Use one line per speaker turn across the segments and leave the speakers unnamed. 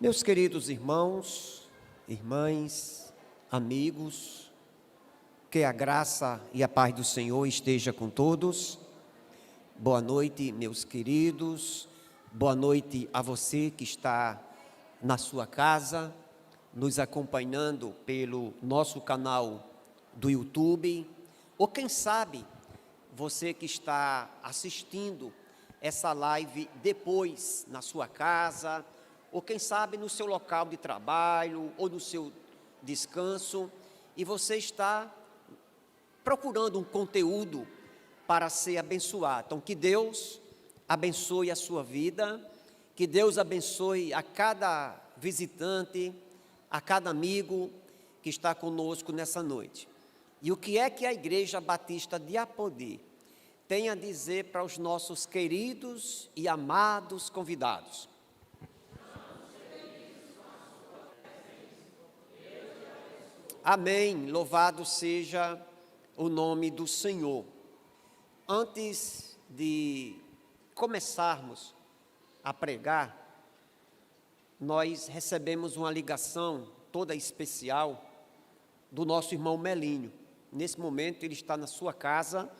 Meus queridos irmãos, irmãs, amigos, que a graça e a paz do Senhor esteja com todos. Boa noite, meus queridos. Boa noite a você que está na sua casa, nos acompanhando pelo nosso canal do YouTube, ou quem sabe, você que está assistindo essa live depois na sua casa, ou quem sabe no seu local de trabalho, ou no seu descanso, e você está procurando um conteúdo para ser abençoado. Então, que Deus abençoe a sua vida, que Deus abençoe a cada visitante, a cada amigo que está conosco nessa noite. E o que é que a Igreja Batista de Apodi tem a dizer para os nossos queridos e amados convidados? Amém, louvado seja o nome do Senhor. Antes de começarmos a pregar, nós recebemos uma ligação toda especial do nosso irmão Melinho. Nesse momento ele está na sua casa,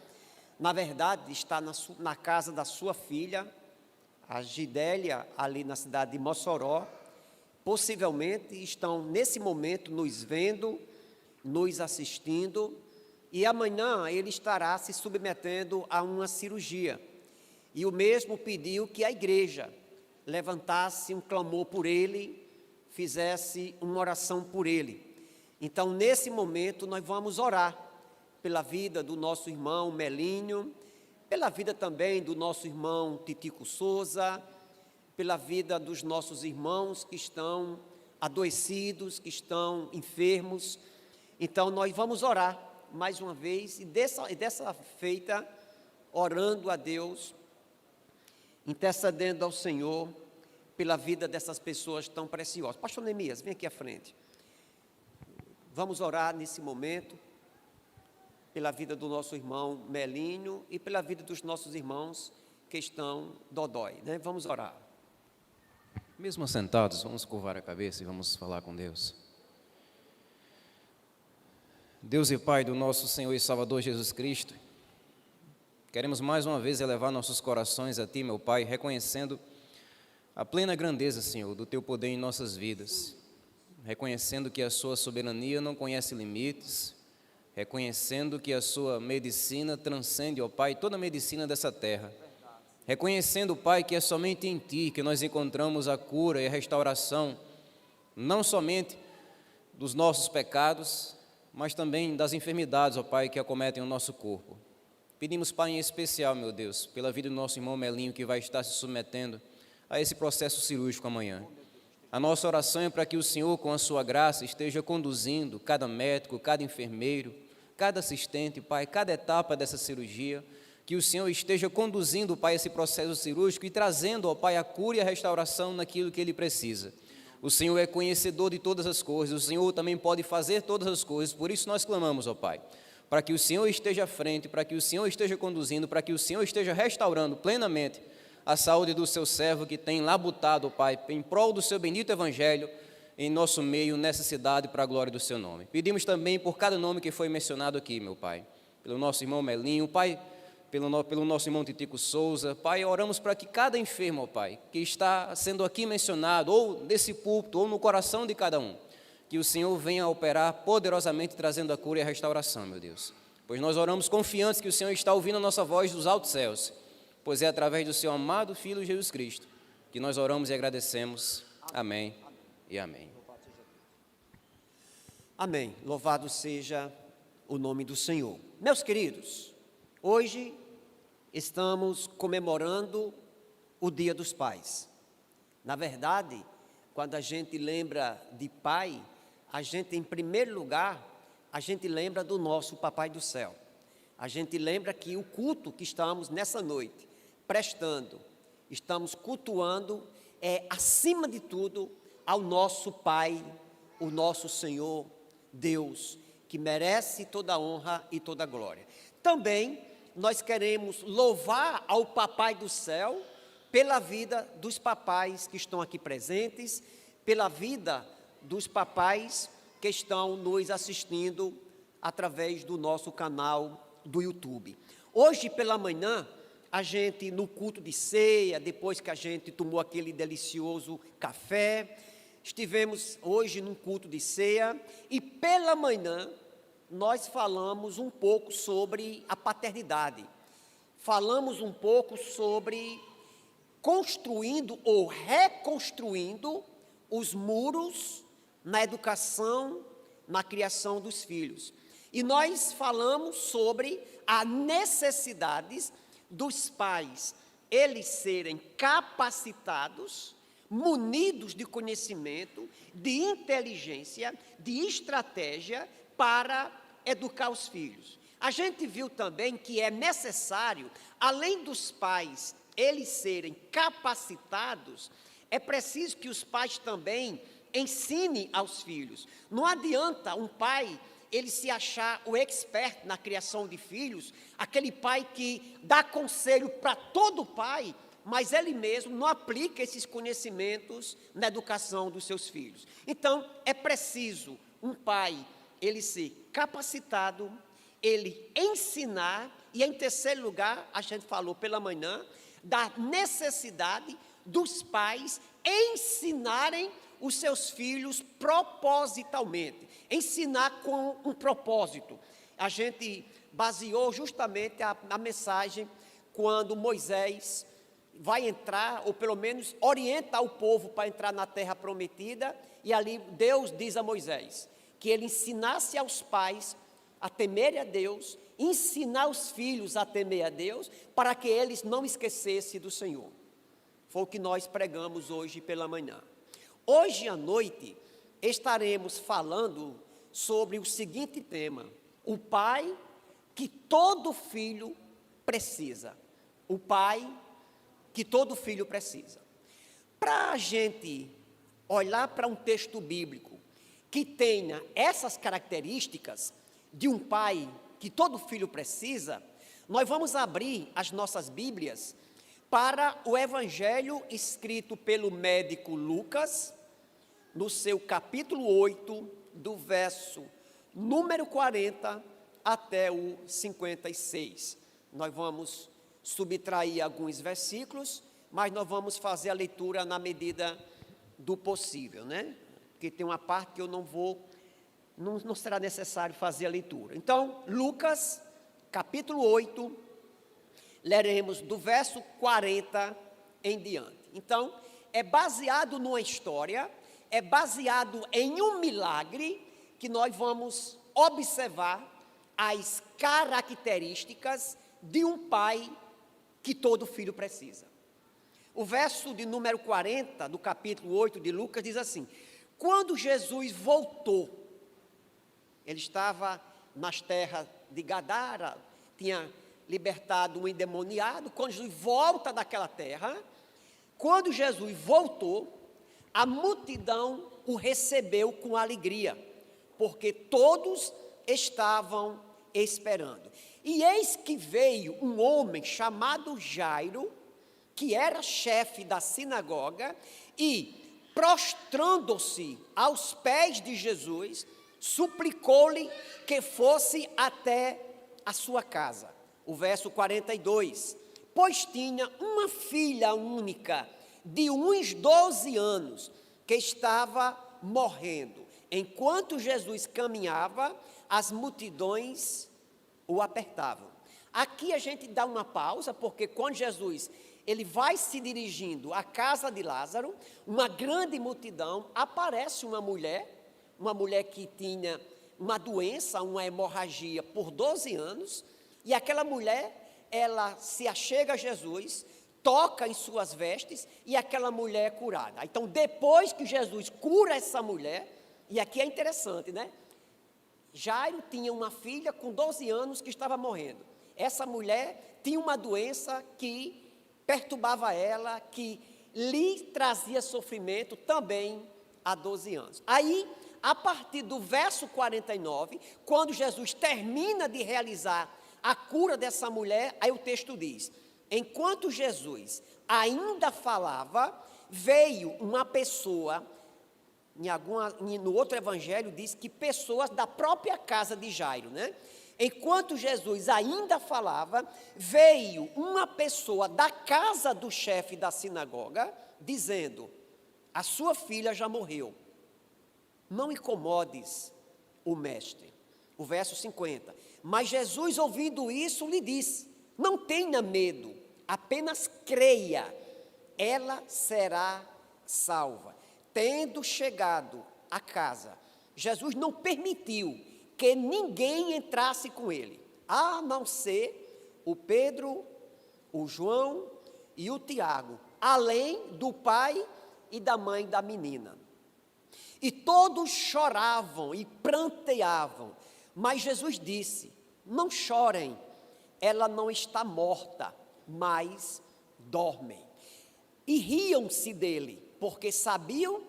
na verdade está na casa da sua filha, a Gidélia, ali na cidade de Mossoró. Possivelmente estão nesse momento nos vendo, nos assistindo, e amanhã ele estará se submetendo a uma cirurgia. E o mesmo pediu que a igreja levantasse um clamor por ele, fizesse uma oração por ele. Então, nesse momento, nós vamos orar pela vida do nosso irmão Melinho, pela vida também do nosso irmão Titico Souza, pela vida dos nossos irmãos que estão adoecidos, que estão enfermos. Então, nós vamos orar mais uma vez, e dessa feita, orando a Deus, intercedendo ao Senhor pela vida dessas pessoas tão preciosas. Pastor Neemias, vem aqui à frente. Vamos orar nesse momento pela vida do nosso irmão Melinho e pela vida dos nossos irmãos que estão dodói, né? Vamos orar.
Mesmo sentados, vamos curvar a cabeça e vamos falar com Deus. Deus e Pai do nosso Senhor e Salvador Jesus Cristo, queremos mais uma vez elevar nossos corações a Ti, meu Pai, reconhecendo a plena grandeza, Senhor, do Teu poder em nossas vidas, reconhecendo que a Sua soberania não conhece limites, reconhecendo que a Sua medicina transcende, ó Pai, toda a medicina dessa terra, reconhecendo, Pai, que é somente em Ti que nós encontramos a cura e a restauração, não somente dos nossos pecados, mas também das enfermidades, ó Pai, que acometem o nosso corpo. Pedimos, Pai, em especial, meu Deus, pela vida do nosso irmão Melinho, que vai estar se submetendo a esse processo cirúrgico amanhã. A nossa oração é para que o Senhor, com a sua graça, esteja conduzindo cada médico, cada enfermeiro, cada assistente, Pai, cada etapa dessa cirurgia, que o Senhor esteja conduzindo, Pai, esse processo cirúrgico e trazendo, ó Pai, a cura e a restauração naquilo que ele precisa. O Senhor é conhecedor de todas as coisas, o Senhor também pode fazer todas as coisas, por isso nós clamamos, ó Pai, para que o Senhor esteja à frente, para que o Senhor esteja conduzindo, para que o Senhor esteja restaurando plenamente a saúde do seu servo que tem labutado, ó Pai, em prol do seu bendito Evangelho, em nosso meio, nessa cidade, para a glória do seu nome. Pedimos também por cada nome que foi mencionado aqui, meu Pai, pelo nosso irmão Melinho, Pai, pelo nosso irmão Titico Souza, Pai, oramos para que cada enfermo, ó Pai, que está sendo aqui mencionado, ou nesse púlpito, ou no coração de cada um, que o Senhor venha operar poderosamente, trazendo a cura e a restauração, meu Deus. Pois nós oramos confiantes que o Senhor está ouvindo a nossa voz dos altos céus, pois é através do seu amado Filho Jesus Cristo, que nós oramos e agradecemos. Amém e amém.
Amém. Louvado seja o nome do Senhor. Meus queridos, hoje estamos comemorando o Dia dos Pais. Na verdade, quando a gente lembra de pai, a gente, em primeiro lugar, a gente lembra do nosso Papai do Céu. A gente lembra que o culto que estamos nessa noite prestando, estamos cultuando, acima de tudo, ao nosso Pai, o nosso Senhor, Deus, que merece toda a honra e toda a glória. Também nós queremos louvar ao Papai do Céu pela vida dos papais que estão aqui presentes, pela vida dos papais que estão nos assistindo através do nosso canal do YouTube. Hoje pela manhã, a gente no culto de ceia, depois que a gente tomou aquele delicioso café, estivemos hoje num culto de ceia e pela manhã nós falamos um pouco sobre a paternidade. Falamos um pouco sobre construindo ou reconstruindo os muros na educação, na criação dos filhos. E nós falamos sobre a necessidade dos pais, eles serem capacitados, munidos de conhecimento, de inteligência, de estratégia para educar os filhos. A gente viu também que é necessário, além dos pais, eles serem capacitados, é preciso que os pais também ensinem aos filhos. Não adianta um pai ele se achar o expert na criação de filhos, aquele pai que dá conselho para todo pai, mas ele mesmo não aplica esses conhecimentos na educação dos seus filhos. Então, é preciso um pai, ele ser capacitado, ele ensinar, e em terceiro lugar, a gente falou pela manhã, da necessidade dos pais ensinarem os seus filhos propositalmente, ensinar com um propósito. A gente baseou justamente a mensagem quando Moisés vai entrar, ou pelo menos orienta o povo para entrar na terra prometida, e ali Deus diz a Moisés que ele ensinasse aos pais a temer a Deus, ensinar os filhos a temer a Deus, para que eles não esquecessem do Senhor. Foi o que nós pregamos hoje pela manhã. Hoje à noite estaremos falando sobre o seguinte tema: o pai que todo filho precisa. O pai que todo filho precisa. Para a gente olhar para um texto bíblico que tenha essas características de um pai que todo filho precisa, nós vamos abrir as nossas Bíblias para o Evangelho escrito pelo médico Lucas, no seu capítulo 8, do verso número 40 até o 56. Nós vamos subtrair alguns versículos, mas nós vamos fazer a leitura na medida do possível, né? Porque tem uma parte que eu não será necessário fazer a leitura. Então, Lucas, capítulo 8, leremos do verso 40 em diante. Então, é baseado numa história, é baseado em um milagre que nós vamos observar as características de um pai que todo filho precisa. O verso de número 40 do capítulo 8 de Lucas diz assim: quando Jesus voltou, ele estava nas terras de Gadara, tinha libertado um endemoniado. Quando Jesus volta daquela terra, quando Jesus voltou, a multidão o recebeu com alegria, porque todos estavam esperando. E eis que veio um homem chamado Jairo, que era chefe da sinagoga, e, prostrando-se aos pés de Jesus, suplicou-lhe que fosse até a sua casa. O verso 42, pois tinha uma filha única, de uns 12 anos, que estava morrendo. Enquanto Jesus caminhava, as multidões o apertavam. Aqui a gente dá uma pausa, porque quando Jesus ele vai se dirigindo à casa de Lázaro, uma grande multidão, aparece uma mulher que tinha uma doença, uma hemorragia por 12 anos, e aquela mulher, ela se achega a Jesus, toca em suas vestes, e aquela mulher é curada. Então, depois que Jesus cura essa mulher, e aqui é interessante, né? Jairo tinha uma filha com 12 anos que estava morrendo. Essa mulher tinha uma doença que perturbava ela, que lhe trazia sofrimento também há 12 anos. Aí, a partir do verso 49, quando Jesus termina de realizar a cura dessa mulher, aí o texto diz: enquanto Jesus ainda falava, veio uma pessoa no outro evangelho diz que pessoas da própria casa de Jairo, né? Enquanto Jesus ainda falava, veio uma pessoa da casa do chefe da sinagoga, dizendo: a sua filha já morreu, não incomodes o mestre. O verso 50. Mas Jesus, ouvindo isso, lhe disse: não tenha medo, apenas creia, ela será salva. Tendo chegado à casa, Jesus não permitiu que ninguém entrasse com ele, a não ser o Pedro, o João e o Tiago, além do pai e da mãe da menina. E todos choravam e pranteavam, mas Jesus disse: não chorem, ela não está morta, mas dorme. E riam-se dele, porque sabiam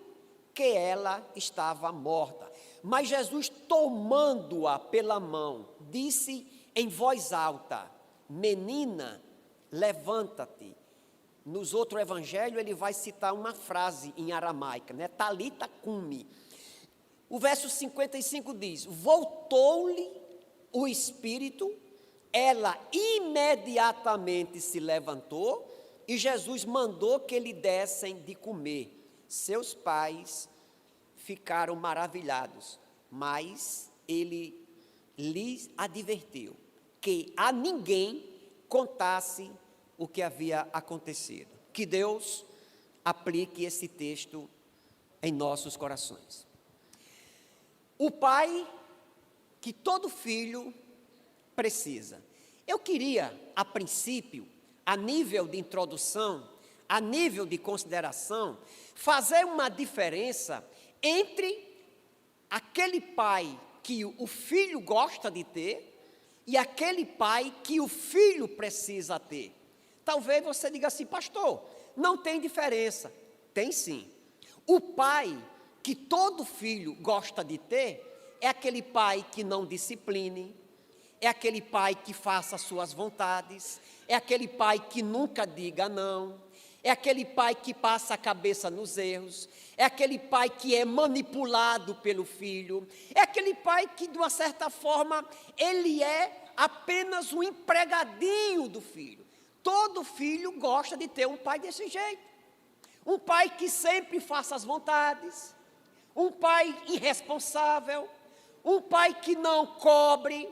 que ela estava morta. Mas Jesus, tomando-a pela mão, disse em voz alta: menina, levanta-te. Nos outros evangelhos ele vai citar uma frase em aramaica, né? Talita cumi. O verso 55 diz: voltou-lhe o espírito, ela imediatamente se levantou e Jesus mandou que lhe dessem de comer. Seus pais ficaram maravilhados, mas ele lhes advertiu que a ninguém contasse o que havia acontecido. Que Deus aplique esse texto em nossos corações. O pai que todo filho precisa. Eu queria, a princípio, a nível de introdução, a nível de consideração, fazer uma diferença entre aquele pai que o filho gosta de ter e aquele pai que o filho precisa ter. Talvez você diga assim: pastor, não tem diferença. Tem sim. O pai que todo filho gosta de ter é aquele pai que não discipline, é aquele pai que faça suas vontades, é aquele pai que nunca diga não, é aquele pai que passa a cabeça nos erros, é aquele pai que é manipulado pelo filho, é aquele pai que, de uma certa forma, ele é apenas um empregadinho do filho. Todo filho gosta de ter um pai desse jeito. Um pai que sempre faça as vontades, um pai irresponsável, um pai que não cobre,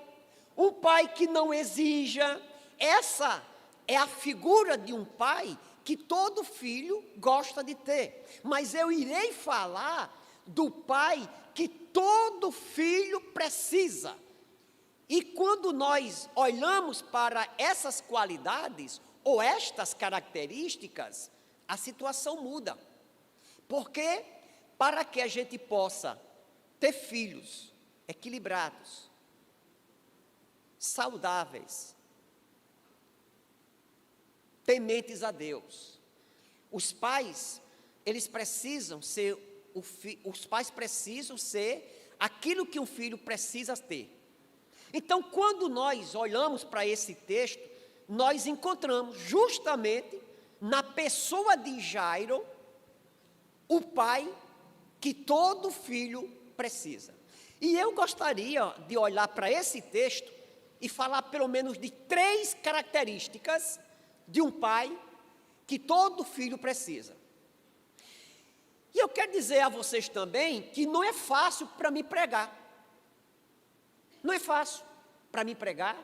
um pai que não exija. Essa é a figura de um pai que todo filho gosta de ter. Mas eu irei falar do pai que todo filho precisa. E quando nós olhamos para essas qualidades ou estas características, a situação muda. Porque para que a gente possa ter filhos equilibrados, saudáveis, tementes a Deus, os pais, eles precisam ser, os pais precisam ser aquilo que um filho precisa ter. Então, quando nós olhamos para esse texto, nós encontramos justamente na pessoa de Jairo o pai que todo filho precisa. E eu gostaria de olhar para esse texto e falar pelo menos de 3 características de um pai que todo filho precisa. E eu quero dizer a vocês também que não é fácil para mim pregar. Não é fácil para mim pregar,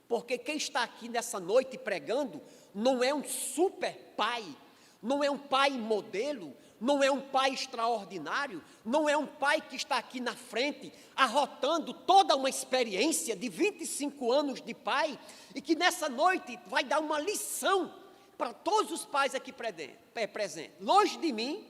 porque quem está aqui nessa noite pregando não é um super pai, não é um pai modelo, não é um pai extraordinário, não é um pai que está aqui na frente arrotando toda uma experiência de 25 anos de pai e que nessa noite vai dar uma lição para todos os pais aqui presentes. Longe de mim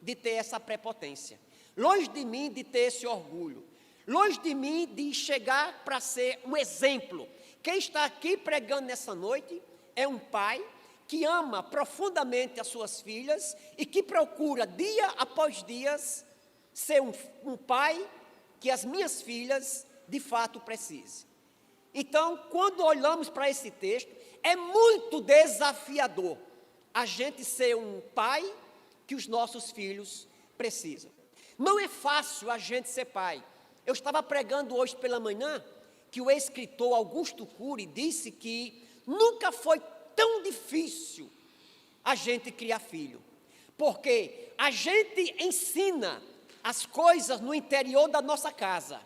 de ter essa prepotência, longe de mim de ter esse orgulho, longe de mim de chegar para ser um exemplo. Quem está aqui pregando nessa noite é um pai que ama profundamente as suas filhas e que procura dia após dia ser um pai que as minhas filhas de fato precisem. Então, quando olhamos para esse texto, é muito desafiador a gente ser um pai que os nossos filhos precisam. Não é fácil a gente ser pai. Eu estava pregando hoje pela manhã que o escritor Augusto Cury disse que nunca foi tão difícil a gente criar filho, porque a gente ensina as coisas no interior da nossa casa,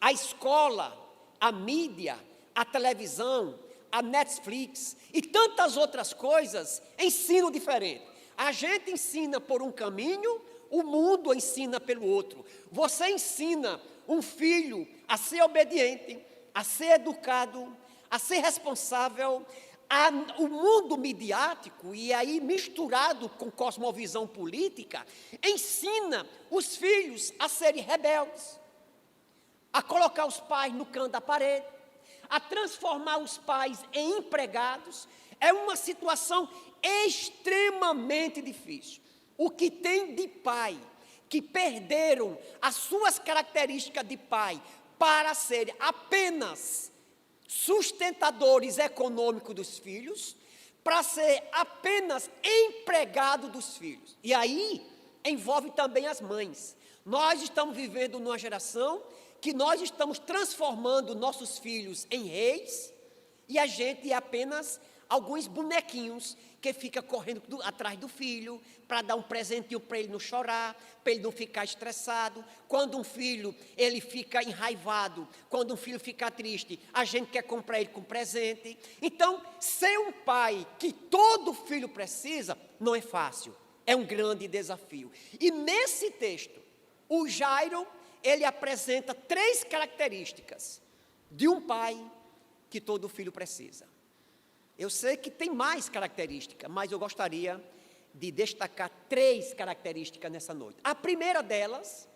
a escola, a mídia, a televisão, a Netflix e tantas outras coisas ensinam diferente. A gente ensina por um caminho, o mundo ensina pelo outro. Você ensina um filho a ser obediente, a ser educado, a ser responsável. O mundo midiático, e aí misturado com cosmovisão política, ensina os filhos a serem rebeldes, a colocar os pais no canto da parede, a transformar os pais em empregados. É uma situação extremamente difícil. O que tem de pai que perderam as suas características de pai para serem apenas sustentadores econômicos dos filhos, para ser apenas empregado dos filhos. E aí envolve também as mães. Nós estamos vivendo numa geração que nós estamos transformando nossos filhos em reis, e a gente é apenas alguns bonequinhos que fica correndo atrás do filho para dar um presentinho para ele não chorar, para ele não ficar estressado. Quando um filho ele fica enraivado, quando um filho fica triste, a gente quer comprar ele com presente. Então, ser um pai que todo filho precisa não é fácil, é um grande desafio. E nesse texto, o Jairo, ele apresenta 3 características de um pai que todo filho precisa. Eu sei que tem mais características, mas eu gostaria de destacar 3 características nessa noite. A primeira delas,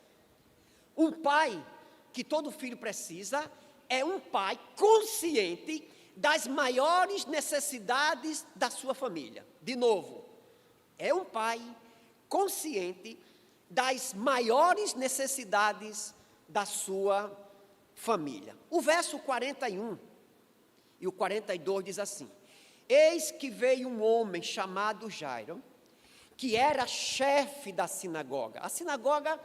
um pai que todo filho precisa, é um pai consciente das maiores necessidades da sua família. De novo, é um pai consciente das maiores necessidades da sua família. O verso 41 e o 42 diz assim: eis que veio um homem chamado Jairo, que era chefe da sinagoga. A sinagoga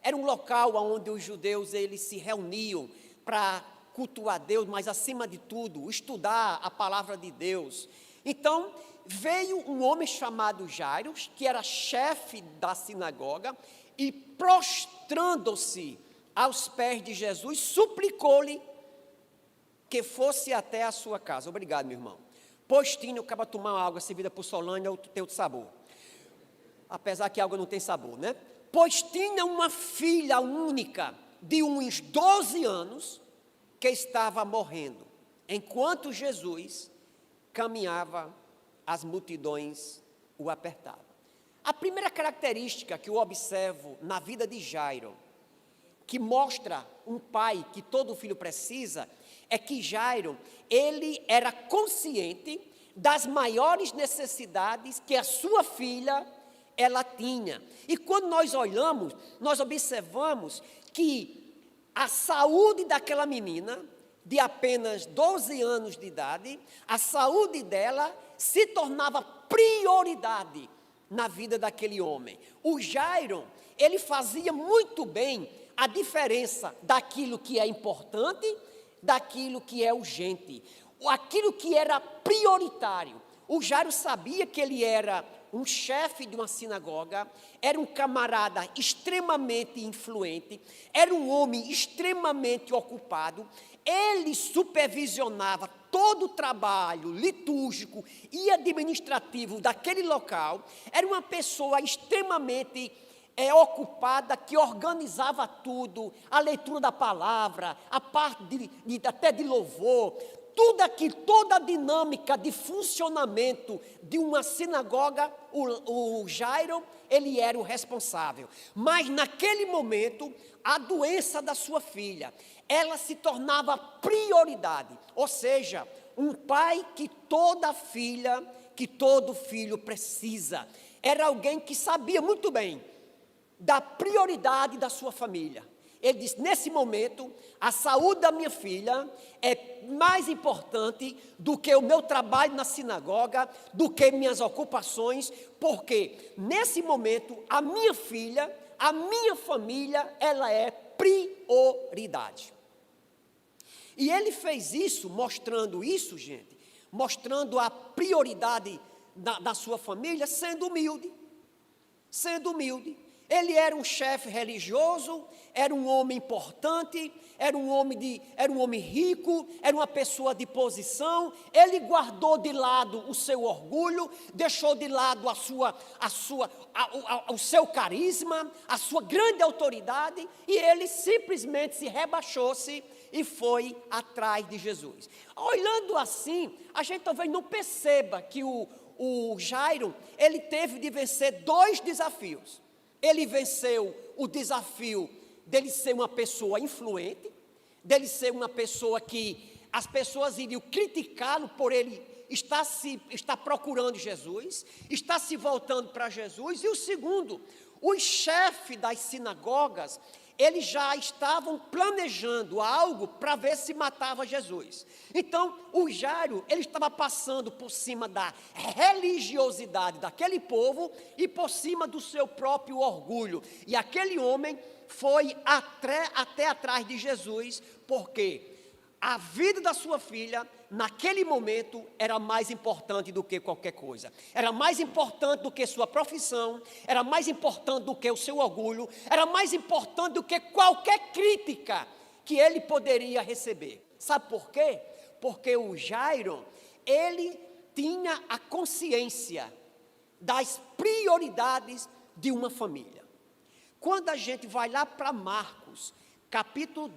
era um local onde os judeus eles se reuniam para cultuar Deus, mas acima de tudo, estudar a palavra de Deus. Então, veio um homem chamado Jairo, que era chefe da sinagoga, e prostrando-se aos pés de Jesus, suplicou-lhe que fosse até a sua casa. Obrigado, meu irmão. Pois tinha, acaba de tomar uma água servida por Solânia, tem outro sabor. Apesar que a água não tem sabor, né? Pois tinha uma filha única, de uns 12 anos, que estava morrendo, enquanto Jesus caminhava, as multidões o apertavam. A primeira característica que eu observo na vida de Jairo, que mostra um pai que todo filho precisa, é que Jairo, ele era consciente das maiores necessidades que a sua filha, ela tinha. E quando nós olhamos, nós observamos que a saúde daquela menina, de apenas 12 anos de idade, a saúde dela se tornava prioridade na vida daquele homem. O Jairo, ele fazia muito bem a diferença daquilo que é importante, daquilo que é urgente, aquilo que era prioritário. O Jairo sabia que ele era um chefe de uma sinagoga, era um camarada extremamente influente, era um homem extremamente ocupado, ele supervisionava todo o trabalho litúrgico e administrativo daquele local, era uma pessoa extremamente ocupada, que organizava tudo, a leitura da palavra, a parte até de louvor, tudo aquilo, toda a dinâmica de funcionamento de uma sinagoga, o Jairo, ele era o responsável. Mas naquele momento, a doença da sua filha, ela se tornava prioridade, ou seja, um pai que toda filha, que todo filho precisa. Era alguém que sabia muito bem da prioridade da sua família. Ele disse, nesse momento, a saúde da minha filha é mais importante do que o meu trabalho na sinagoga, do que minhas ocupações, porque nesse momento, a minha filha, a minha família, ela é prioridade. E ele fez isso, mostrando isso, gente, mostrando a prioridade da sua família, sendo humilde. Sendo humilde. Ele era um chefe religioso, era um homem importante, era um homem rico, era uma pessoa de posição. Ele guardou de lado o seu orgulho, deixou de lado o seu carisma, a sua grande autoridade, e ele simplesmente se rebaixou-se e foi atrás de Jesus. Olhando assim, a gente talvez não perceba que o Jairo, ele teve de vencer 2 desafios. Ele venceu o desafio dele ser uma pessoa influente, dele ser uma pessoa que as pessoas iriam criticá-lo por ele estar procurando Jesus, está se voltando para Jesus. E o segundo, os chefes das sinagogas, eles já estavam planejando algo para ver se matava Jesus. Então, o Jairo, ele estava passando por cima da religiosidade daquele povo e por cima do seu próprio orgulho. E aquele homem foi até atrás de Jesus, porque a vida da sua filha, naquele momento, era mais importante do que qualquer coisa. Era mais importante do que sua profissão, era mais importante do que o seu orgulho, era mais importante do que qualquer crítica que ele poderia receber. Sabe por quê? Porque o Jairo, ele tinha a consciência das prioridades de uma família. Quando a gente vai lá para Marcos, capítulo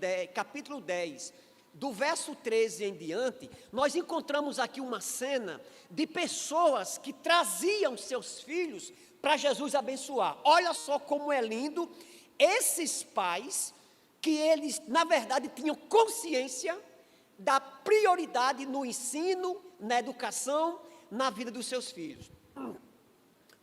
10, do verso 13 em diante, nós encontramos aqui uma cena de pessoas que traziam seus filhos para Jesus abençoar. Olha só como é lindo esses pais, que eles, na verdade, tinham consciência da prioridade no ensino, na educação, na vida dos seus filhos.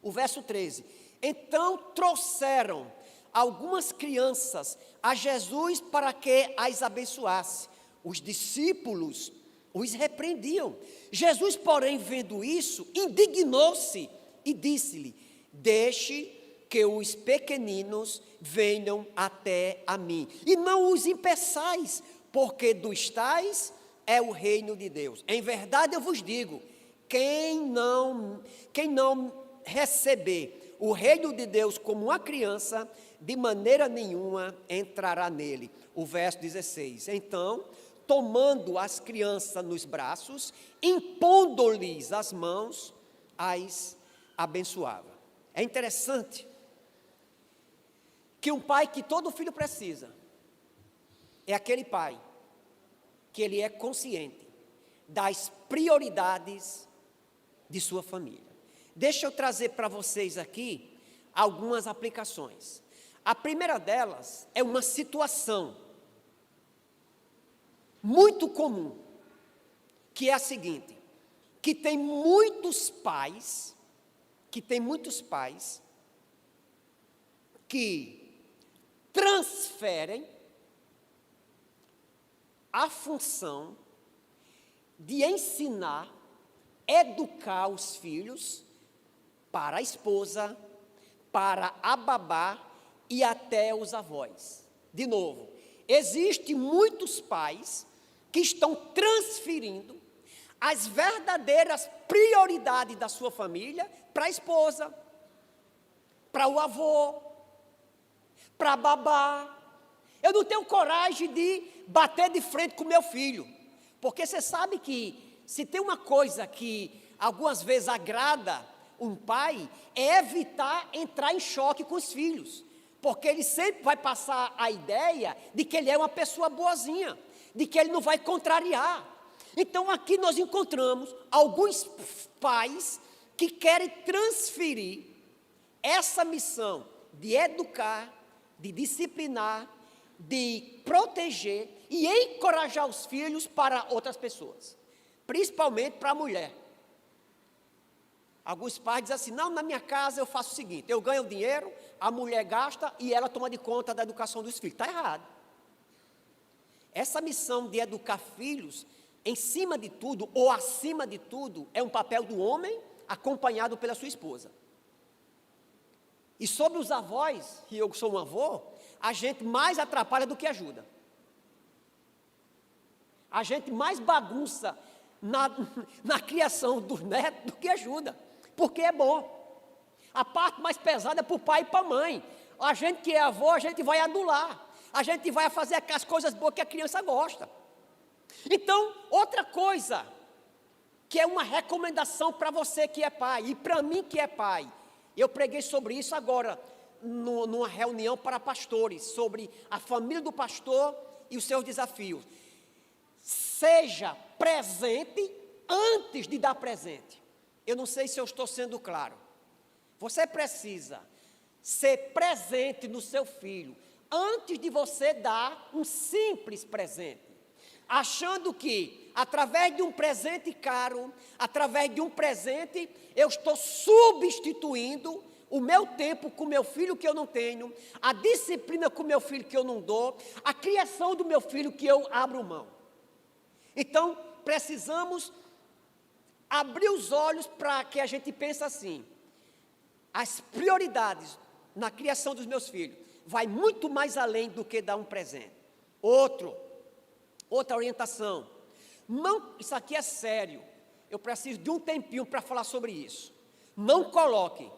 O verso 13. Então trouxeram algumas crianças a Jesus para que as abençoasse. Os discípulos os repreendiam. Jesus, porém, vendo isso, indignou-se e disse-lhe: deixe que os pequeninos venham até a mim, e não os impeçais, porque dos tais é o reino de Deus. Em verdade eu vos digo, quem não receber o reino de Deus como uma criança, de maneira nenhuma entrará nele. O verso 16. Então, tomando as crianças nos braços, impondo-lhes as mãos, as abençoava. É interessante que um pai que todo filho precisa, é aquele pai que ele é consciente das prioridades de sua família. Deixa eu trazer para vocês aqui algumas aplicações. A primeira delas é uma situação muito comum, que é a seguinte, que tem muitos pais que transferem a função de ensinar, educar os filhos para a esposa, para a babá e até os avós. De novo, existem muitos pais que estão transferindo as verdadeiras prioridades da sua família para a esposa, para o avô, para a babá. Eu não tenho coragem de bater de frente com meu filho, porque você sabe que se tem uma coisa que algumas vezes agrada um pai, é evitar entrar em choque com os filhos, porque ele sempre vai passar a ideia de que ele é uma pessoa boazinha, de que ele não vai contrariar. Então aqui nós encontramos alguns pais que querem transferir essa missão de educar, de disciplinar, de proteger e encorajar os filhos para outras pessoas, principalmente para a mulher. Alguns pais dizem assim, não, na minha casa eu faço o seguinte, eu ganho dinheiro, a mulher gasta e ela toma de conta da educação dos filhos. Está errado. Essa missão de educar filhos, em cima de tudo, ou acima de tudo, é um papel do homem acompanhado pela sua esposa. E sobre os avós, e eu sou um avô, a gente mais atrapalha do que ajuda. A gente mais bagunça na criação dos netos do que ajuda, porque é bom. A parte mais pesada é para o pai e para a mãe. A gente que é avô, a gente vai adular. A gente vai fazer as coisas boas que a criança gosta. Então, outra coisa, que é uma recomendação para você que é pai, e para mim que é pai. Eu preguei sobre isso agora, numa reunião para pastores, sobre a família do pastor e os seus desafios. Seja presente antes de dar presente. Eu não sei se eu estou sendo claro. Você precisa ser presente no seu filho antes de você dar um simples presente, achando que através de um presente caro, através de um presente, eu estou substituindo o meu tempo com meu filho que eu não tenho, a disciplina com meu filho que eu não dou, a criação do meu filho que eu abro mão. Então, precisamos abrir os olhos para que a gente pense assim: as prioridades na criação dos meus filhos vai muito mais além do que dar um presente. Outra orientação. Não, isso aqui é sério. Eu preciso de um tempinho para falar sobre isso. Não coloque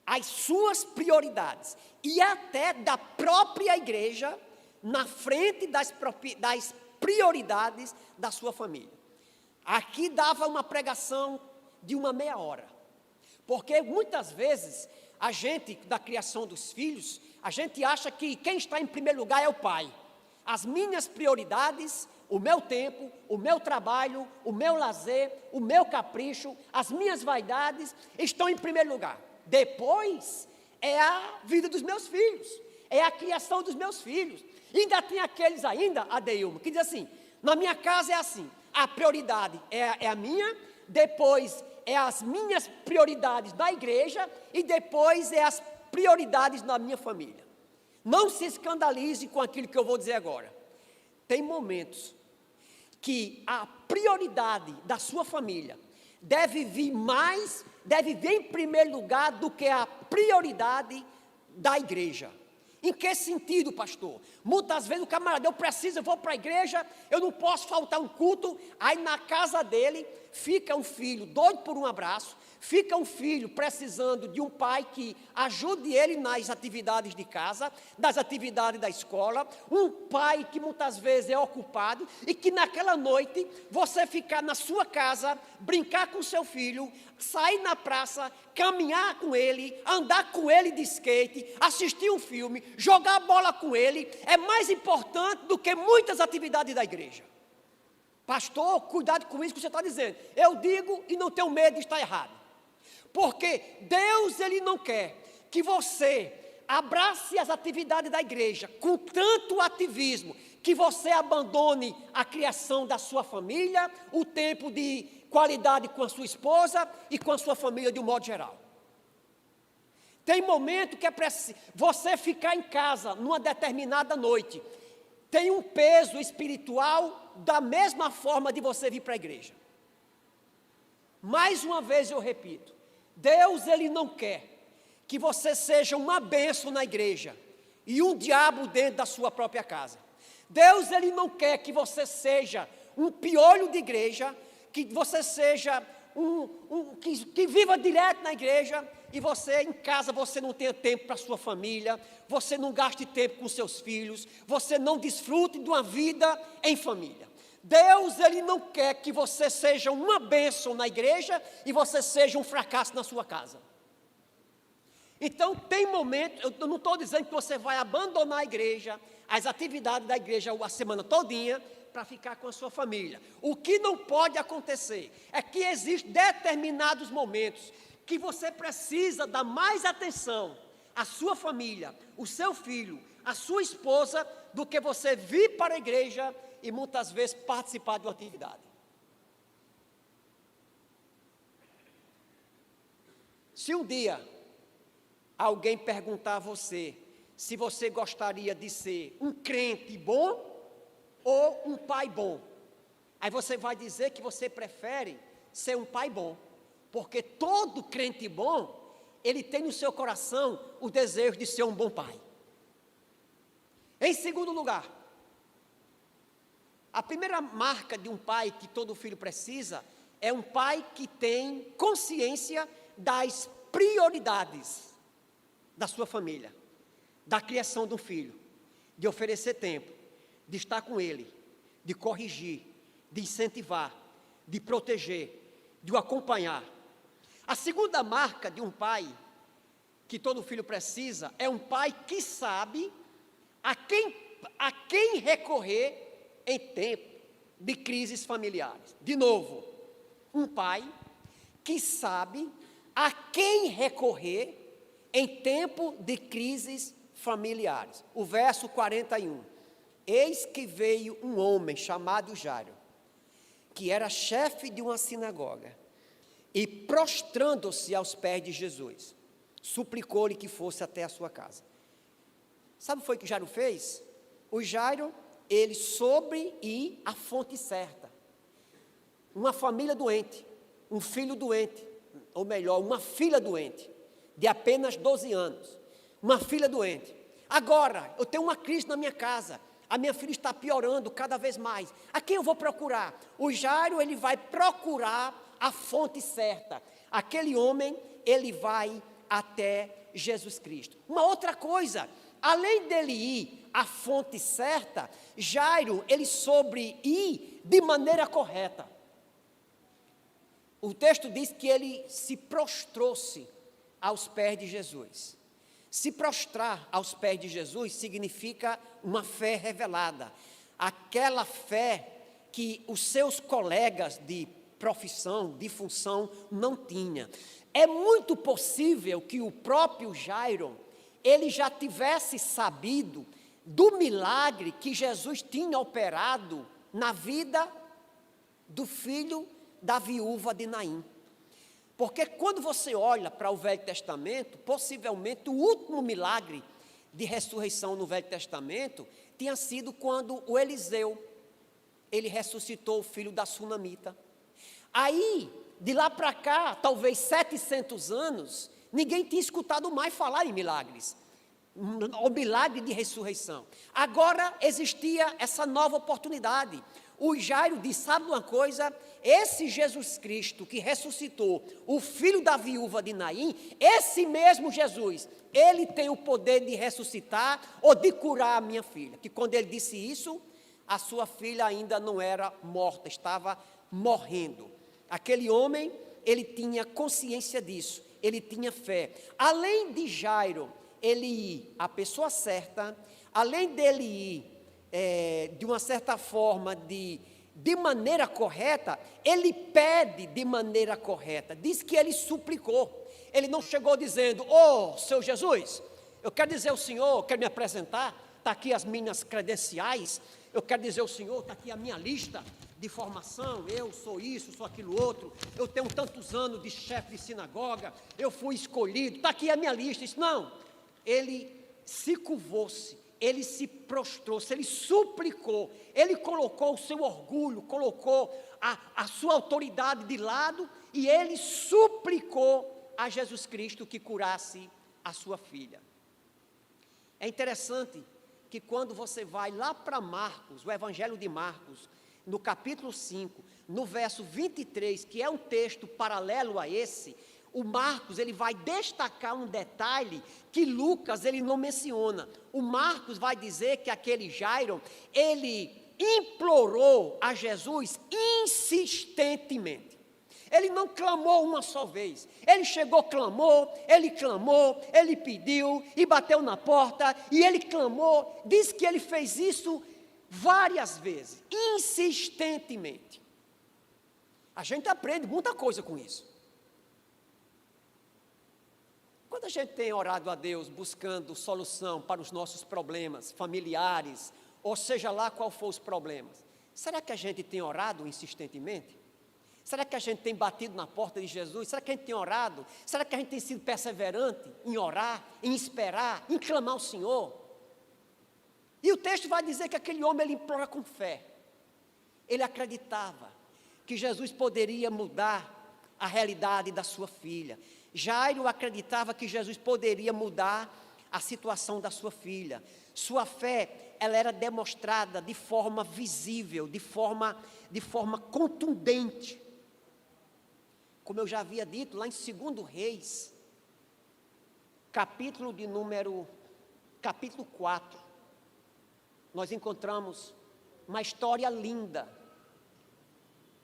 as suas prioridades e até da própria igreja na frente das prioridades da sua família. Aqui dava uma pregação de uma meia hora. Porque muitas vezes a gente, da criação dos filhos, a gente acha que quem está em primeiro lugar é o pai. As minhas prioridades, o meu tempo, o meu trabalho, o meu lazer, o meu capricho, as minhas vaidades estão em primeiro lugar. Depois é a vida dos meus filhos, é a criação dos meus filhos. E ainda tem aqueles Adeilma, que diz assim: na minha casa é assim, a prioridade é a minha, depois é as minhas prioridades da igreja e depois é as prioridades da minha família. Não se escandalize com aquilo que eu vou dizer agora. Tem momentos que a prioridade da sua família deve vir em primeiro lugar do que a prioridade da igreja. Em que sentido, pastor? Muitas vezes o camarada, eu vou para a igreja, eu não posso faltar um culto, aí na casa dele fica um filho doido por um abraço, fica um filho precisando de um pai que ajude ele nas atividades de casa, nas atividades da escola, um pai que muitas vezes é ocupado e que naquela noite você ficar na sua casa, brincar com seu filho, sair na praça, caminhar com ele, andar com ele de skate, assistir um filme, jogar bola com ele, é mais importante do que muitas atividades da igreja. Pastor, cuidado com isso que você está dizendo. Eu digo e não tenho medo de estar errado. Porque Deus, Ele não quer que você abrace as atividades da igreja com tanto ativismo, que você abandone a criação da sua família, o tempo de qualidade com a sua esposa e com a sua família de um modo geral. Tem momento que é preciso você ficar em casa numa determinada noite. Tem um peso espiritual da mesma forma de você vir para a igreja. Mais uma vez eu repito, Deus, Ele não quer que você seja uma bênção na igreja e um diabo dentro da sua própria casa. Deus, Ele não quer que você seja um piolho de igreja, que você seja que viva direto na igreja e você em casa você não tenha tempo para a sua família, você não gaste tempo com seus filhos, você não desfrute de uma vida em família. Deus, Ele não quer que você seja uma bênção na igreja e você seja um fracasso na sua casa. Então tem momento, eu não estou dizendo que você vai abandonar a igreja, as atividades da igreja a semana todinha, para ficar com a sua família. O que não pode acontecer é que existem determinados momentos que você precisa dar mais atenção à sua família, o seu filho, a sua esposa, do que você vir para a igreja e muitas vezes participar de uma atividade. Se um dia alguém perguntar a você se você gostaria de ser um crente bom ou um pai bom, aí você vai dizer que você prefere ser um pai bom, porque todo crente bom, ele tem no seu coração o desejo de ser um bom pai. Em segundo lugar, a primeira marca de um pai que todo filho precisa é um pai que tem consciência das prioridades da sua família, da criação do filho, de oferecer tempo, de estar com ele, de corrigir, de incentivar, de proteger, de o acompanhar. A segunda marca de um pai que todo filho precisa é um pai que sabe a quem recorrer em tempo de crises familiares. De novo, um pai que sabe a quem recorrer em tempo de crises familiares. O verso 41. Eis que veio um homem chamado Jairo, que era chefe de uma sinagoga, e prostrando-se aos pés de Jesus, suplicou-lhe que fosse até a sua casa. Sabe o que foi que Jairo fez? O Jairo, ele soube ir à fonte certa. Uma família doente, um filho doente, ou melhor, uma filha doente, de apenas 12 anos, uma filha doente. Agora, eu tenho uma crise na minha casa, a minha filha está piorando cada vez mais. A quem eu vou procurar? O Jairo, ele vai procurar a fonte certa. Aquele homem, ele vai até Jesus Cristo. Uma outra coisa, além dele ir à fonte certa, Jairo, ele soube ir de maneira correta. O texto diz que ele se prostrou-se aos pés de Jesus. Se prostrar aos pés de Jesus significa uma fé revelada. Aquela fé que os seus colegas de profissão, de função, não tinham. É muito possível que o próprio Jairo, ele já tivesse sabido do milagre que Jesus tinha operado na vida do filho da viúva de Naim. Porque quando você olha para o Velho Testamento, possivelmente o último milagre de ressurreição no Velho Testamento tinha sido quando o Eliseu, ele ressuscitou o filho da sunamita. Aí, de lá para cá, talvez 700 anos, ninguém tinha escutado mais falar em milagres, o milagre de ressurreição. Agora existia essa nova oportunidade. O Jairo disse, sabe uma coisa? Esse Jesus Cristo que ressuscitou o filho da viúva de Naim, esse mesmo Jesus, ele tem o poder de ressuscitar ou de curar a minha filha. Que quando ele disse isso, a sua filha ainda não era morta, estava morrendo. Aquele homem, ele tinha consciência disso, ele tinha fé. Além de Jairo, ele ir à pessoa certa, além dele ir de uma certa forma, de maneira correta, ele pede de maneira correta. Diz que ele suplicou. Ele não chegou dizendo, seu Jesus, eu quero dizer ao Senhor, eu quero me apresentar, está aqui as minhas credenciais, eu quero dizer ao Senhor, está aqui a minha lista de formação, eu sou isso, sou aquilo outro, eu tenho tantos anos de chefe de sinagoga, eu fui escolhido, está aqui a minha lista. Isso não, ele se curvou-se, ele se prostrou-se, ele suplicou, ele colocou o seu orgulho, colocou a sua autoridade de lado e ele suplicou a Jesus Cristo que curasse a sua filha. É interessante que quando você vai lá para Marcos, o Evangelho de Marcos, no capítulo 5, no verso 23, que é um texto paralelo a esse, o Marcos, ele vai destacar um detalhe que Lucas, ele não menciona. O Marcos vai dizer que aquele Jairo, ele implorou a Jesus insistentemente. Ele não clamou uma só vez. Ele chegou, clamou, ele pediu e bateu na porta e ele clamou. Diz que ele fez isso várias vezes, insistentemente. A gente aprende muita coisa com isso. Quando a gente tem orado a Deus buscando solução para os nossos problemas familiares, ou seja lá qual for os problemas, será que a gente tem orado insistentemente? Será que a gente tem batido na porta de Jesus? Será que a gente tem orado? Será que a gente tem sido perseverante em orar, em esperar, em clamar ao Senhor? E o texto vai dizer que aquele homem, ele implora com fé. Ele acreditava que Jesus poderia mudar a realidade da sua filha. Jairo acreditava que Jesus poderia mudar a situação da sua filha. Sua fé, ela era demonstrada de forma visível, de forma contundente. Como eu já havia dito, lá em 2 Reis, capítulo 4, nós encontramos uma história linda.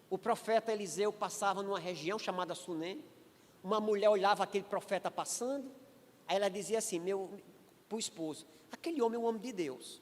O profeta Eliseu passava numa região chamada Sunem. Uma mulher olhava aquele profeta passando, aí ela dizia assim, para o esposo, aquele homem é um homem de Deus.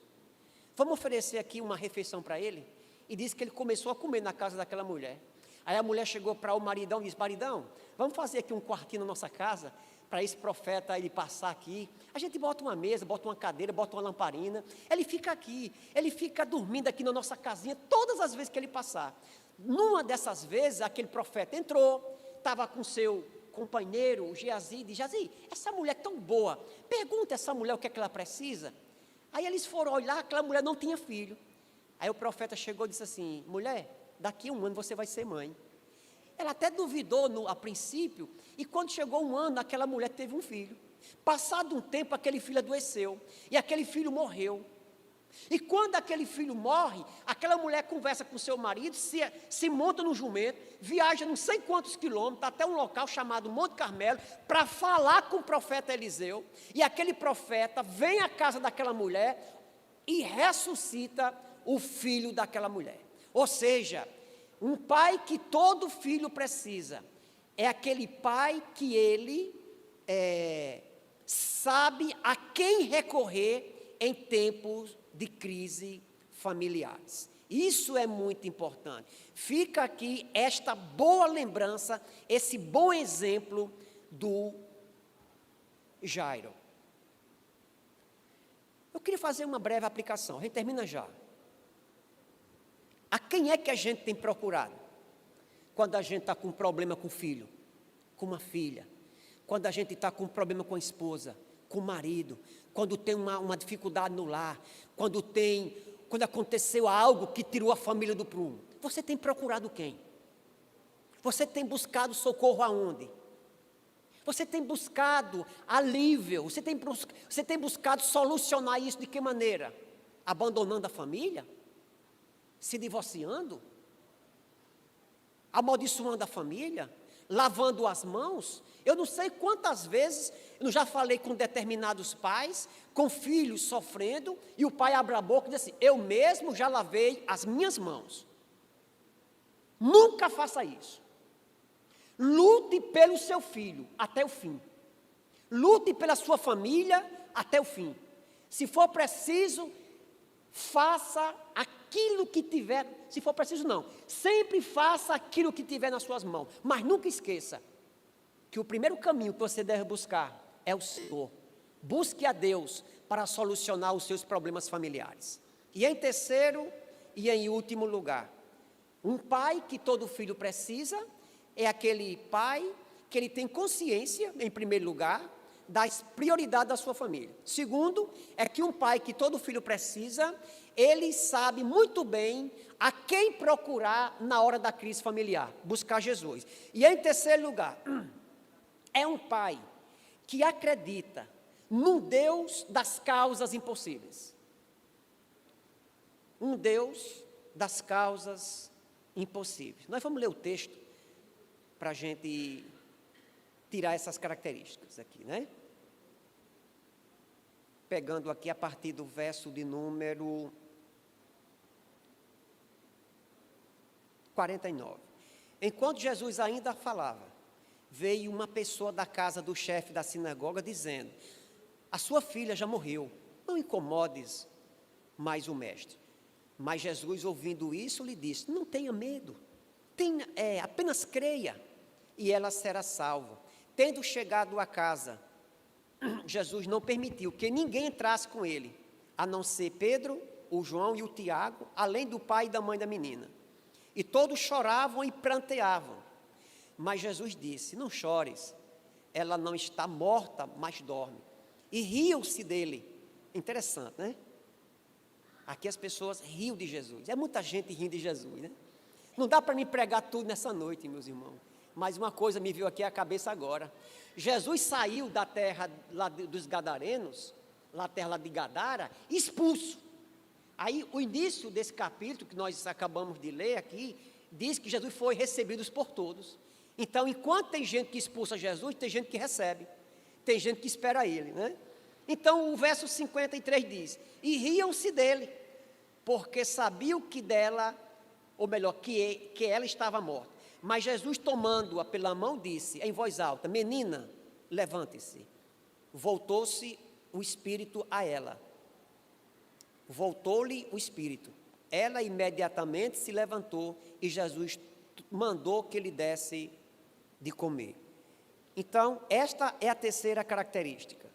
Vamos oferecer aqui uma refeição para ele? E disse que ele começou a comer na casa daquela mulher. Aí a mulher chegou para o maridão e disse, maridão, vamos fazer aqui um quartinho na nossa casa, para esse profeta ele passar aqui. A gente bota uma mesa, bota uma cadeira, bota uma lamparina. Ele fica aqui, ele fica dormindo aqui na nossa casinha todas as vezes que ele passar. Numa dessas vezes, aquele profeta entrou, estava com seu companheiro, o Geazi, diz, Geazi, essa mulher é tão boa, pergunta a essa mulher o que é que ela precisa. Aí eles foram olhar, aquela mulher não tinha filho. Aí o profeta chegou e disse assim, mulher, daqui a 1 ano você vai ser mãe. Ela até duvidou a princípio, e quando chegou 1 ano, aquela mulher teve um filho. Passado um tempo, aquele filho adoeceu, e aquele filho morreu. E quando aquele filho morre, aquela mulher conversa com seu marido, se monta no jumento, viaja não sei quantos quilômetros, até um local chamado Monte Carmelo, para falar com o profeta Eliseu, e aquele profeta vem à casa daquela mulher e ressuscita o filho daquela mulher. Ou seja, um pai que todo filho precisa, é aquele pai que ele sabe a quem recorrer em tempos de crise familiares. Isso é muito importante. Fica aqui esta boa lembrança, esse bom exemplo do Jairo. Eu queria fazer uma breve aplicação, a gente termina já. A quem é que a gente tem procurado? Quando a gente está com um problema com o filho, com uma filha, quando a gente está com um problema com a esposa, com o marido, quando tem uma dificuldade no lar, quando aconteceu algo que tirou a família do prumo. Você tem procurado quem? Você tem buscado socorro aonde? Você tem buscado alívio, você tem buscado solucionar isso de que maneira? Abandonando a família? Se divorciando? Amaldiçoando a família? Lavando as mãos? Eu não sei quantas vezes eu já falei com determinados pais, com filhos sofrendo, e o pai abre a boca e diz assim, eu mesmo já lavei as minhas mãos. Nunca faça isso. Lute pelo seu filho até o fim. Lute pela sua família até o fim. Se for preciso, faça aquilo que tiver, se for preciso não, sempre faça aquilo que tiver nas suas mãos, mas nunca esqueça que o primeiro caminho que você deve buscar é o Senhor. Busque a Deus para solucionar os seus problemas familiares. E em terceiro e em último lugar, um pai que todo filho precisa é aquele pai que ele tem consciência, em primeiro lugar, da prioridade da sua família. Segundo, é que um pai que todo filho precisa, ele sabe muito bem a quem procurar na hora da crise familiar, buscar Jesus. E em terceiro lugar, é um pai que acredita num Deus das causas impossíveis. Um Deus das causas impossíveis. Nós vamos ler o texto para a gente tirar essas características aqui, né? Pegando aqui a partir do verso de número 49. Enquanto Jesus ainda falava, veio uma pessoa da casa do chefe da sinagoga dizendo, a sua filha já morreu, não incomodes mais o mestre. Mas Jesus, ouvindo isso, lhe disse, não tenha medo, apenas creia, e ela será salva. Tendo chegado à casa, Jesus não permitiu que ninguém entrasse com ele, a não ser Pedro, o João e o Tiago, além do pai e da mãe da menina. E todos choravam e pranteavam. Mas Jesus disse, não chores, ela não está morta, mas dorme. E riam-se dele. Interessante, né? Aqui as pessoas riam de Jesus. É muita gente rindo de Jesus, né? Não dá para me pregar tudo nessa noite, meus irmãos. Mas uma coisa me veio aqui à cabeça agora. Jesus saiu da terra lá dos Gadarenos, lá terra lá de Gadara, expulso. Aí o início desse capítulo que nós acabamos de ler aqui, diz que Jesus foi recebido por todos. Então, enquanto tem gente que expulsa Jesus, tem gente que recebe. Tem gente que espera ele, né? Então, o verso 53 diz: e riam-se dele, porque sabiam que dela, ou melhor, que ela estava morta. Mas Jesus, tomando-a pela mão, disse em voz alta: menina, levante-se. Voltou-se o espírito a ela. Voltou-lhe o espírito. Ela imediatamente se levantou e Jesus mandou que lhe desse de comer. Então, esta é a terceira característica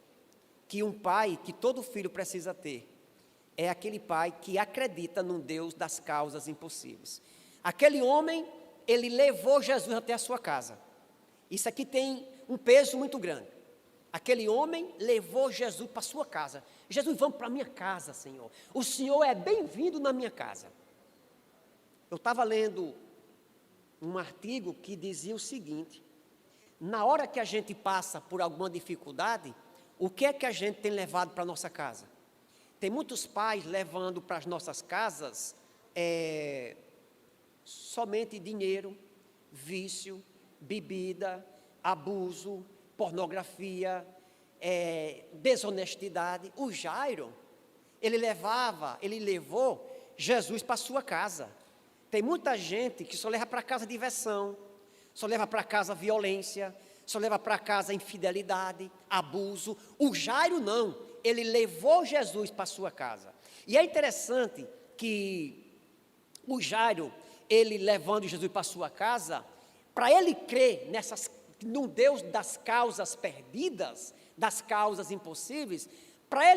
que um pai, que todo filho precisa ter. É aquele pai que acredita num Deus das causas impossíveis. Aquele homem, ele levou Jesus até a sua casa. Isso aqui tem um peso muito grande. Aquele homem levou Jesus para a sua casa. Jesus, vamos para a minha casa, Senhor. O Senhor é bem-vindo na minha casa. Eu estava lendo um artigo que dizia o seguinte: na hora que a gente passa por alguma dificuldade, o que é que a gente tem levado para a nossa casa? Tem muitos pais levando para as nossas casas somente dinheiro, vício, bebida, abuso, pornografia, desonestidade. O Jairo, ele levou Jesus para a sua casa. Tem muita gente que só leva para casa diversão, só leva para casa violência, só leva para casa infidelidade, abuso. O Jairo não, ele levou Jesus para a sua casa. E é interessante que o Jairo, ele levando Jesus para a sua casa, para ele crer no Deus das causas perdidas, das causas impossíveis, para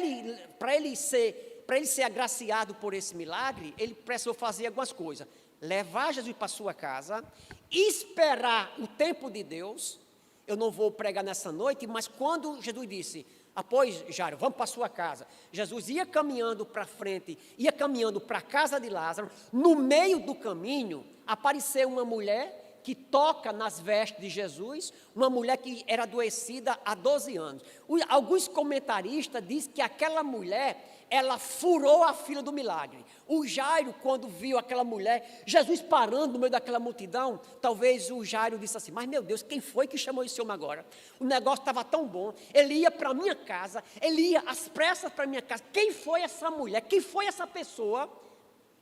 ele ser agraciado por esse milagre, ele precisou fazer algumas coisas: levar Jesus para a sua casa, esperar o tempo de Deus. Eu não vou pregar nessa noite, mas quando Jesus disse: após Jairo, vamos para a sua casa, Jesus ia caminhando para frente, ia caminhando para a casa de Lázaro. No meio do caminho, apareceu uma mulher que toca nas vestes de Jesus, uma mulher que era adoecida há 12 anos. Alguns comentaristas dizem que aquela mulher, ela furou a fila do milagre. O Jairo, quando viu aquela mulher, Jesus parando no meio daquela multidão, talvez o Jairo disse assim: mas meu Deus, quem foi que chamou esse homem agora? O negócio estava tão bom, ele ia para a minha casa, ele ia às pressas para a minha casa. Quem foi essa mulher? Quem foi essa pessoa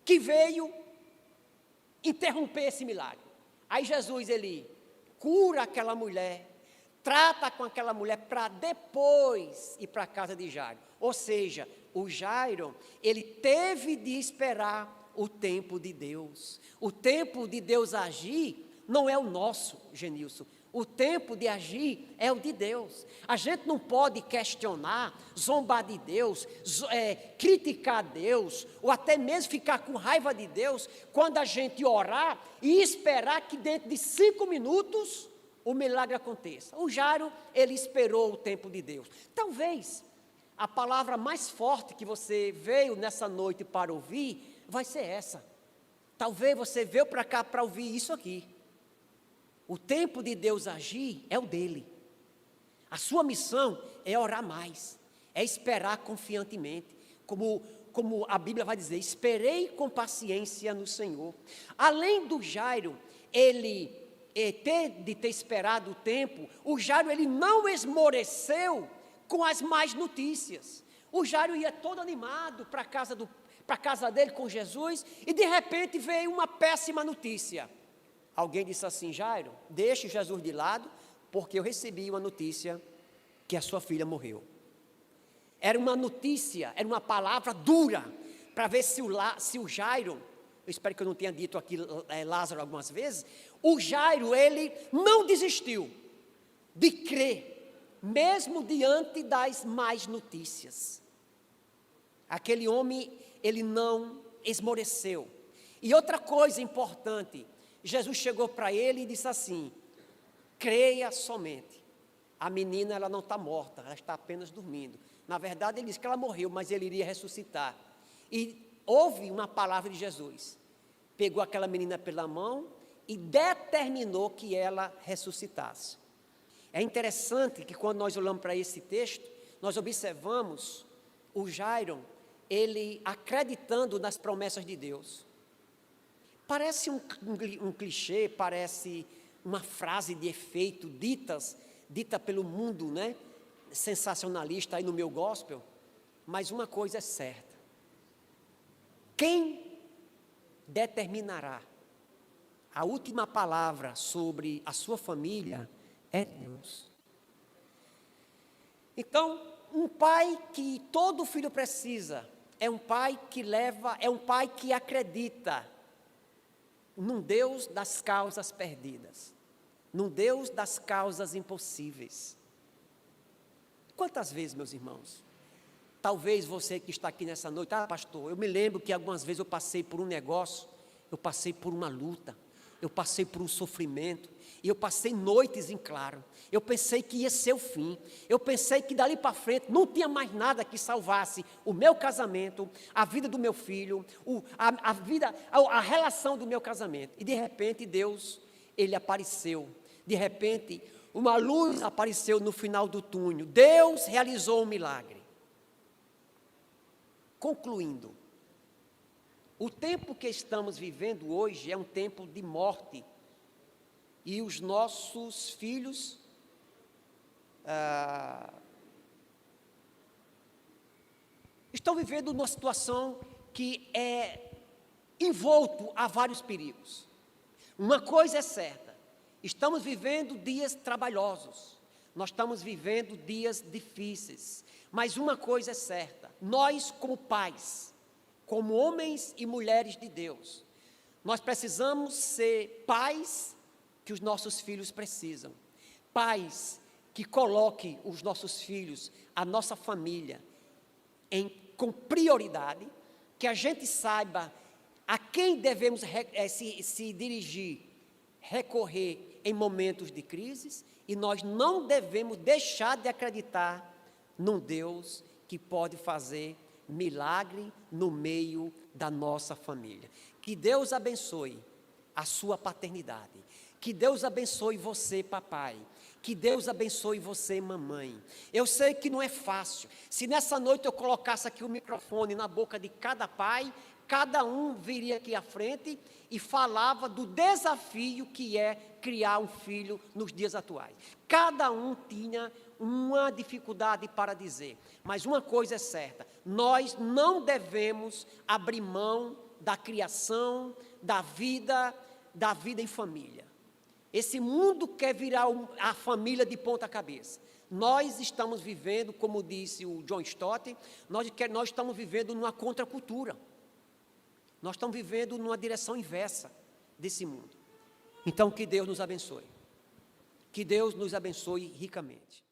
que veio interromper esse milagre? Aí Jesus, ele cura aquela mulher, trata com aquela mulher para depois ir para a casa de Jairo. Ou seja, o Jairo, ele teve de esperar o tempo de Deus. O tempo de Deus agir não é o nosso, Genilson. O tempo de agir é o de Deus. A gente não pode questionar, zombar de Deus, criticar Deus, ou até mesmo ficar com raiva de Deus, quando a gente orar e esperar que dentro de 5 minutos o milagre aconteça. O Jairo, ele esperou o tempo de Deus. Talvez a palavra mais forte que você veio nessa noite para ouvir vai ser essa. Talvez você veio para cá para ouvir isso aqui. O tempo de Deus agir é o dele. A sua missão é orar mais, é esperar confiantemente, como a Bíblia vai dizer: esperei com paciência no Senhor. Além do Jairo, ele ter esperado o tempo, o Jairo, ele não esmoreceu com as más notícias. O Jairo ia todo animado para a casa dele com Jesus, e de repente veio uma péssima notícia. Alguém disse assim: Jairo, deixe Jesus de lado, porque eu recebi uma notícia que a sua filha morreu. Era uma notícia, era uma palavra dura, para ver se o Jairo, eu espero que eu não tenha dito aqui Lázaro algumas vezes, o Jairo, ele não desistiu de crer, mesmo diante das más notícias. Aquele homem, ele não esmoreceu. E outra coisa importante, Jesus chegou para ele e disse assim: creia somente. A menina, ela não está morta, ela está apenas dormindo. Na verdade, ele disse que ela morreu, mas ele iria ressuscitar. E houve uma palavra de Jesus. Pegou aquela menina pela mão e determinou que ela ressuscitasse. É interessante que quando nós olhamos para esse texto, nós observamos o Jairo, ele acreditando nas promessas de Deus. Parece um clichê, parece uma frase de efeito dita pelo mundo, né? Sensacionalista aí no meu gospel, mas uma coisa é certa: quem determinará a última palavra sobre a sua família é Deus. Então, um pai que todo filho precisa é um pai que é um pai que acredita num Deus das causas perdidas, num Deus das causas impossíveis. Quantas vezes, meus irmãos, talvez você que está aqui nessa noite, pastor, eu me lembro que algumas vezes eu passei por um negócio, eu passei por uma luta, eu passei por um sofrimento, e eu passei noites em claro, eu pensei que ia ser o fim, eu pensei que dali para frente não tinha mais nada que salvasse o meu casamento, a vida do meu filho, a relação do meu casamento, e de repente Deus, Ele apareceu, de repente uma luz apareceu no final do túnel, Deus realizou um milagre. Concluindo, o tempo que estamos vivendo hoje é um tempo de morte, e os nossos filhos estão vivendo uma situação que é envolto a vários perigos. Uma coisa é certa, estamos vivendo dias trabalhosos, nós estamos vivendo dias difíceis, mas uma coisa é certa, nós como pais, como homens e mulheres de Deus, nós precisamos ser pais que os nossos filhos precisam, pais que coloquem os nossos filhos, a nossa família, com prioridade, que a gente saiba a quem devemos se dirigir, recorrer em momentos de crise, e nós não devemos deixar de acreditar num Deus que pode fazer milagre no meio da nossa família. Que Deus abençoe a sua paternidade. Que Deus abençoe você, papai. Que Deus abençoe você, mamãe. Eu sei que não é fácil. Se nessa noite eu colocasse aqui o microfone na boca de cada pai, cada um viria aqui à frente e falava do desafio que é criar um filho nos dias atuais. Cada um tinha uma dificuldade para dizer, mas uma coisa é certa, nós não devemos abrir mão da criação, da vida em família. Esse mundo quer virar a família de ponta cabeça. Nós estamos vivendo, como disse o John Stott, nós estamos vivendo numa contracultura. Nós estamos vivendo numa direção inversa desse mundo. Então, que Deus nos abençoe. Que Deus nos abençoe ricamente.